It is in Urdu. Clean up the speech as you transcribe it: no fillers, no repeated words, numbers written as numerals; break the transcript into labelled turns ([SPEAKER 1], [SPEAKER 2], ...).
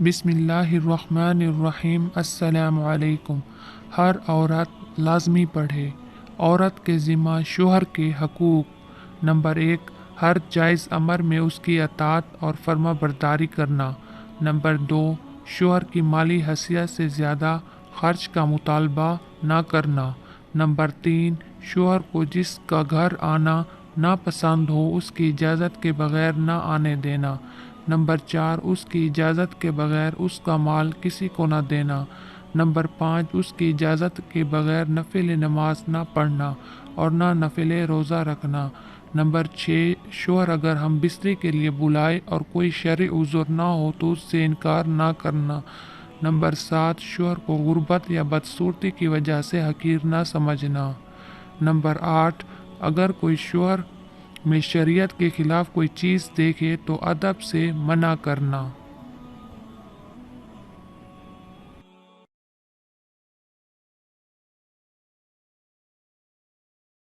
[SPEAKER 1] بسم اللہ الرحمن الرحیم۔ السلام علیکم۔ ہر عورت لازمی پڑھے۔ عورت کے ذمہ شوہر کے حقوق۔ نمبر 1، ہر جائز امر میں اس کی اطاعت اور فرما برداری کرنا۔ نمبر 2، شوہر کی مالی حیثیت سے زیادہ خرچ کا مطالبہ نہ کرنا۔ نمبر 3، شوہر کو جس کا گھر آنا ناپسند ہو اس کی اجازت کے بغیر نہ آنے دینا۔ نمبر 4، اس کی اجازت کے بغیر اس کا مال کسی کو نہ دینا۔ نمبر 5، اس کی اجازت کے بغیر نفل نماز نہ پڑھنا اور نہ نفل روزہ رکھنا۔ نمبر 6، شوہر اگر ہم بستری کے لیے بلائے اور کوئی شرعی عذر نہ ہو تو اس سے انکار نہ کرنا۔ نمبر 7، شوہر کو غربت یا بدصورتی کی وجہ سے حقیر نہ سمجھنا۔ نمبر 8، اگر کوئی شوہر میں شریعت کے خلاف کوئی چیز دیکھے تو ادب سے منع کرنا۔